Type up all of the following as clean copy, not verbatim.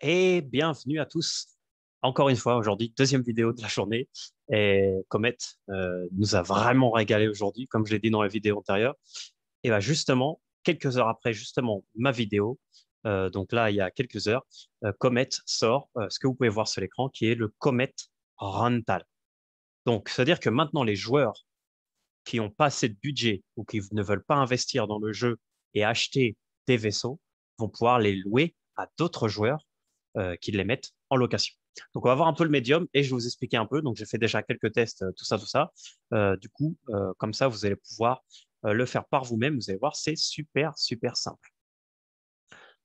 Et bienvenue à tous. Encore une fois, aujourd'hui, deuxième vidéo de la journée. Et Comet nous a vraiment régalé aujourd'hui, comme je l'ai dit dans la vidéo antérieure. Et bah justement, quelques heures après justement ma vidéo, donc là, il y a quelques heures, Comet sort ce que vous pouvez voir sur l'écran, qui est le Comet Rental. Donc, c'est-à-dire que maintenant, les joueurs qui n'ont pas assez de budget ou qui ne veulent pas investir dans le jeu et acheter des vaisseaux vont pouvoir les louer à d'autres joueurs qui les mettent en location. Donc, on va voir un peu le médium et je vais vous expliquer un peu. Donc, j'ai fait déjà quelques tests, tout ça, tout ça. Comme ça, vous allez pouvoir le faire par vous-même. Vous allez voir, c'est super, super simple.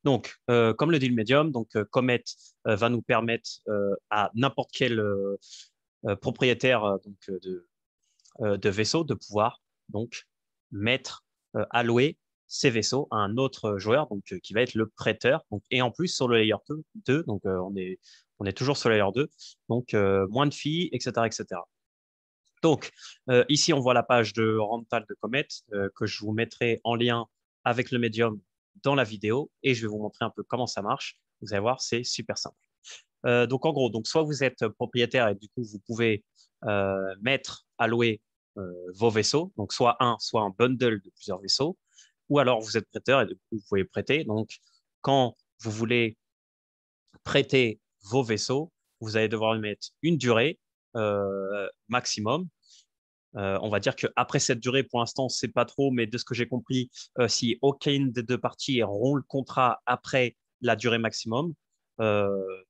Donc, comme le dit le médium, Comet va nous permettre à n'importe quel propriétaire de vaisseau de pouvoir donc mettre, allouer ces vaisseaux à un autre joueur qui va être le prêteur. Donc, et en plus, sur le layer 2 on est toujours sur le layer 2, moins de filles, etc., etc. Donc, ici, on voit la page de Rental de Comet que je vous mettrai en lien avec le médium dans la vidéo et je vais vous montrer un peu comment ça marche. Vous allez voir, c'est super simple. En gros, soit vous êtes propriétaire et du coup, vous pouvez mettre, allouer vos vaisseaux, donc soit un bundle de plusieurs vaisseaux, ou alors vous êtes prêteur et du coup, vous pouvez prêter. Donc, quand vous voulez prêter vos vaisseaux, vous allez devoir mettre une durée maximum. On va dire qu'après cette durée, pour l'instant, on ne sait pas trop, mais de ce que j'ai compris, si aucune des deux parties rompt le contrat après la durée maximum, euh,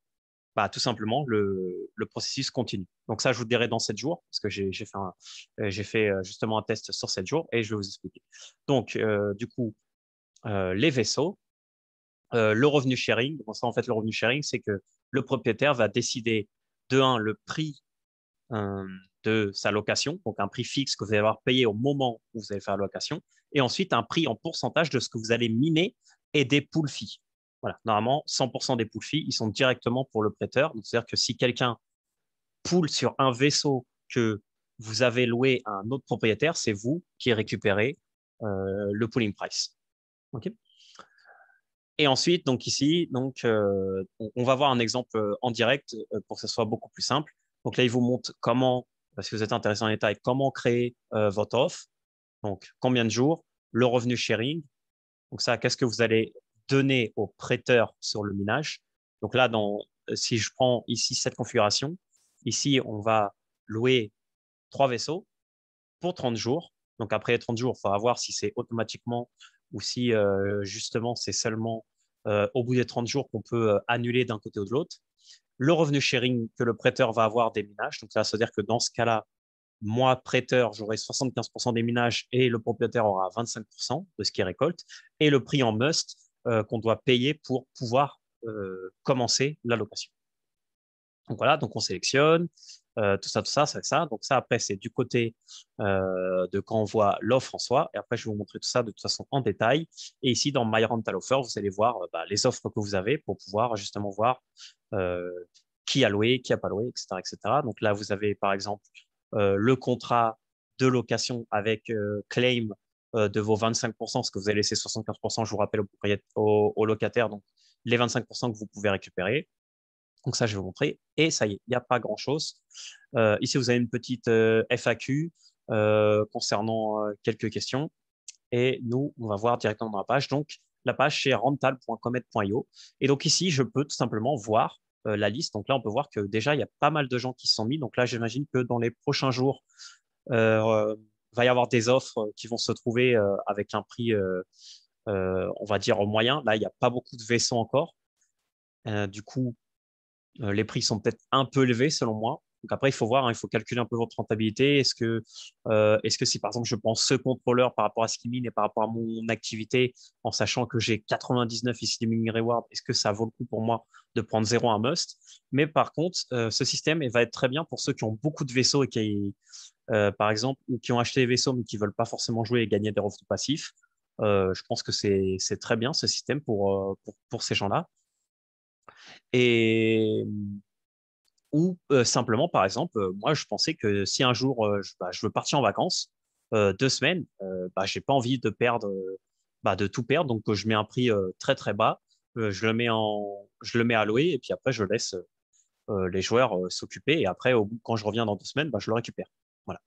bah, tout simplement, le processus continue. Donc ça, je vous le dirai dans 7 jours, parce que j'ai fait justement un test sur 7 jours et je vais vous expliquer. Les vaisseaux, le revenu sharing, bon, ça, en fait, le revenu sharing, c'est que le propriétaire va décider de un, le prix euh, de sa location, donc un prix fixe que vous allez avoir payé au moment où vous allez faire la location, et ensuite un prix en pourcentage de ce que vous allez miner et des pool fees. Voilà, normalement, 100% des pool fees, ils sont directement pour le prêteur. Donc, c'est-à-dire que si quelqu'un pool sur un vaisseau que vous avez loué à un autre propriétaire, c'est vous qui récupérez le pooling price. OK. Et ensuite, on va voir un exemple en direct pour que ce soit beaucoup plus simple. Donc là, il vous montre comment, parce que vous êtes intéressé en détail, comment créer votre offre. Donc, combien de jours, le revenu sharing. Donc ça, qu'est-ce que vous allez donner au prêteur sur le minage. Donc là, si je prends ici cette configuration, ici, on va louer 3 vaisseaux pour 30 jours. Donc après les 30 jours, il faudra voir si c'est automatiquement ou si justement c'est seulement au bout des 30 jours qu'on peut annuler d'un côté ou de l'autre. Le revenu sharing que le prêteur va avoir des minages. Donc ça veut dire que dans ce cas-là, moi, prêteur, j'aurai 75% des minages et le propriétaire aura 25% de ce qu'il récolte. Et le prix en must qu'on doit payer pour pouvoir commencer la location. Donc voilà, donc on sélectionne, tout ça, ça, ça. Donc ça, après, c'est du côté de quand on voit l'offre en soi. Et après, je vais vous montrer tout ça de toute façon en détail. Et ici, dans My Rental Offer, vous allez voir les offres que vous avez pour pouvoir justement voir euh, qui a loué, qui a pas loué, etc., etc. Donc là, vous avez par exemple le contrat de location avec claim de vos 25%, parce que vous avez laissé 75%, je vous rappelle, au locataire, donc les 25% que vous pouvez récupérer. Donc ça, je vais vous montrer. Et ça y est, il n'y a pas grand-chose. Ici, vous avez une petite FAQ concernant quelques questions. Et nous, on va voir directement dans la page. Donc, la page, c'est rental.comet.io. Et donc ici, je peux tout simplement voir la liste. Donc là, on peut voir que déjà, il y a pas mal de gens qui se sont mis. Donc là, j'imagine que dans les prochains jours, va y avoir des offres qui vont se trouver avec un prix, on va dire, au moyen. Là, il n'y a pas beaucoup de vaisseaux encore. Du coup, les prix sont peut-être un peu élevés selon moi. Donc après, il faut voir, hein, il faut calculer un peu votre rentabilité. Est-ce que si par exemple je prends ce contrôleur par rapport à ce qu'il mine et par rapport à mon activité, en sachant que j'ai 99 ici des mini rewards, est-ce que ça vaut le coup pour moi de prendre 0 un must? Mais par contre, ce système il va être très bien pour ceux qui ont beaucoup de vaisseaux et par exemple, ou qui ont acheté des vaisseaux mais qui veulent pas forcément jouer et gagner des revenus passifs. Je pense que c'est très bien ce système pour ces gens-là. Et ou simplement, par exemple, moi, je pensais que si un jour je veux partir en vacances, 2 semaines, j'ai pas envie de perdre, de tout perdre, donc je mets un prix très très bas. je le mets à louer et puis après, je laisse les joueurs s'occuper. Et après, quand je reviens dans 2 semaines, bah, je le récupère. Voilà.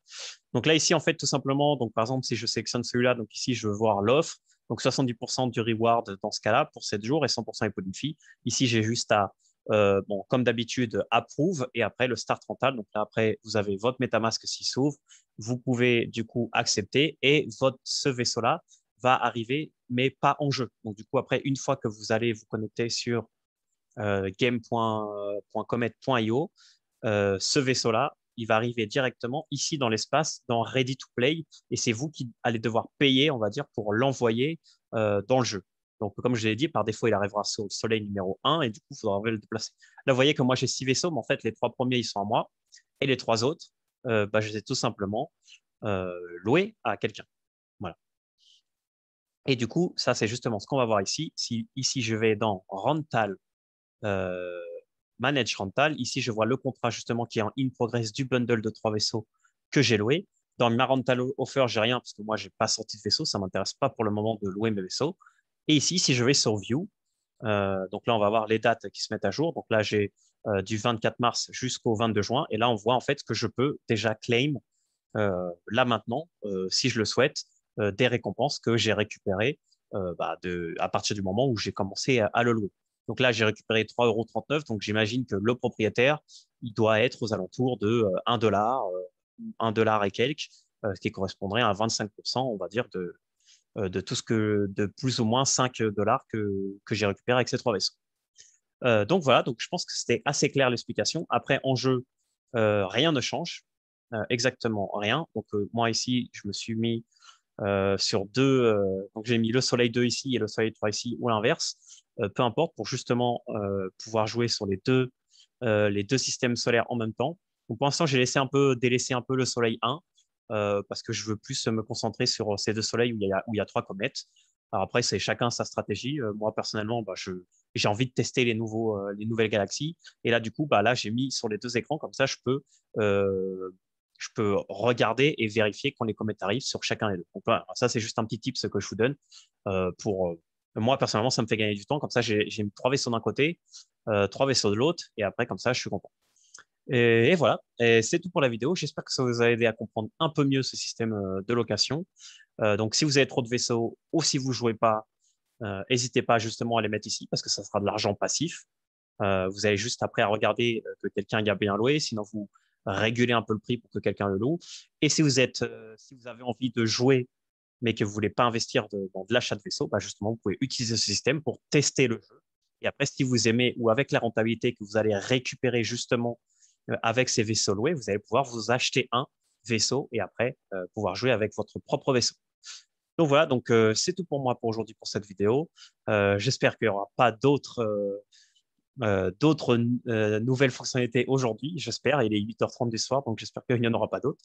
Donc là, ici, en fait, tout simplement, donc par exemple, si je sélectionne celui-là, donc ici, je veux voir l'offre. Donc 70% du reward dans ce cas-là pour 7 jours et 100% Apple fee. Ici, j'ai juste à, bon, comme d'habitude, approve et après le start rental. Donc là, après, vous avez votre MetaMask qui s'ouvre. Vous pouvez du coup accepter et ce vaisseau-là va arriver, mais pas en jeu. Donc du coup, après, une fois que vous allez vous connecter sur game.comet.io, ce vaisseau-là, il va arriver directement ici dans l'espace, dans Ready to Play, et c'est vous qui allez devoir payer, on va dire, pour l'envoyer dans le jeu. Donc, comme je l'ai dit, par défaut, il arrivera sur le soleil numéro 1, et du coup, il faudra le déplacer. Là, vous voyez que moi, j'ai 6 vaisseaux, mais en fait, les 3 premiers, ils sont à moi, et les 3 autres, bah, je les ai tout simplement loués à quelqu'un. Voilà. Et du coup, ça, c'est justement ce qu'on va voir ici. Si ici, je vais dans Rental, euh, Manage Rental. Ici, je vois le contrat justement qui est en in progress du bundle de 3 vaisseaux que j'ai loué. Dans ma rental offer, j'ai rien parce que moi, j'ai pas sorti de vaisseau. Ça m'intéresse pas pour le moment de louer mes vaisseaux. Et ici, si je vais sur View, donc là, on va voir les dates qui se mettent à jour. Donc là, j'ai du 24 mars jusqu'au 22 juin. Et là, on voit en fait que je peux déjà claim là maintenant, si je le souhaite, des récompenses que j'ai récupérées bah, à partir du moment où j'ai commencé à le louer. Donc là, j'ai récupéré 3,39 €. Donc j'imagine que le propriétaire, il doit être aux alentours de 1 $, 1 $ et quelques, ce qui correspondrait à 25%, on va dire, de tout de plus ou moins 5 $ que j'ai récupéré avec ces 3 vaisseaux. Donc voilà, donc je pense que c'était assez clair l'explication. Après, en jeu, rien ne change, exactement rien. Donc moi ici, je me suis mis sur donc j'ai mis le Soleil 2 ici et le Soleil 3 ici ou l'inverse, peu importe, pour justement pouvoir jouer sur les deux systèmes solaires en même temps. Donc pour l'instant, délaissé un peu le Soleil 1 parce que je veux plus me concentrer sur ces 2 soleils où il y a 3 comètes. Alors après, c'est chacun sa stratégie. Moi, personnellement, bah, j'ai envie de tester les nouvelles galaxies. Et là, du coup, bah, là, j'ai mis sur les 2 écrans, comme ça, je peux regarder et vérifier quand les comètes arrivent sur chacun des deux. Donc voilà, ça, c'est juste un petit tip ce que je vous donne moi, personnellement, ça me fait gagner du temps. Comme ça, j'ai mis 3 vaisseaux d'un côté, 3 vaisseaux de l'autre, et après, comme ça, je suis content. Et voilà, et c'est tout pour la vidéo. J'espère que ça vous a aidé à comprendre un peu mieux ce système de location. Donc, si vous avez trop de vaisseaux ou si vous jouez pas, n'hésitez pas justement à les mettre ici parce que ça sera de l'argent passif. Vous avez juste après à regarder que quelqu'un y a bien loué, sinon vous régulez un peu le prix pour que quelqu'un le loue. Et si vous avez envie de jouer mais que vous voulez pas investir dans de l'achat de vaisseaux, bah justement, vous pouvez utiliser ce système pour tester le jeu. Et après, si vous aimez ou avec la rentabilité que vous allez récupérer justement avec ces vaisseaux loués, vous allez pouvoir vous acheter un vaisseau et après pouvoir jouer avec votre propre vaisseau. Donc voilà, donc c'est tout pour moi pour aujourd'hui pour cette vidéo. J'espère qu'il n'y aura pas d'autres nouvelles fonctionnalités aujourd'hui, j'espère. Il est 8h30 du soir, donc j'espère qu'il n'y en aura pas d'autres.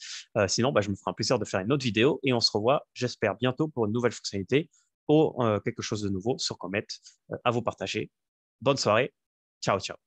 Sinon, bah, je me ferai un plaisir de faire une autre vidéo et on se revoit, j'espère, bientôt pour une nouvelle fonctionnalité ou quelque chose de nouveau sur Comet à vous partager. Bonne soirée. Ciao, ciao.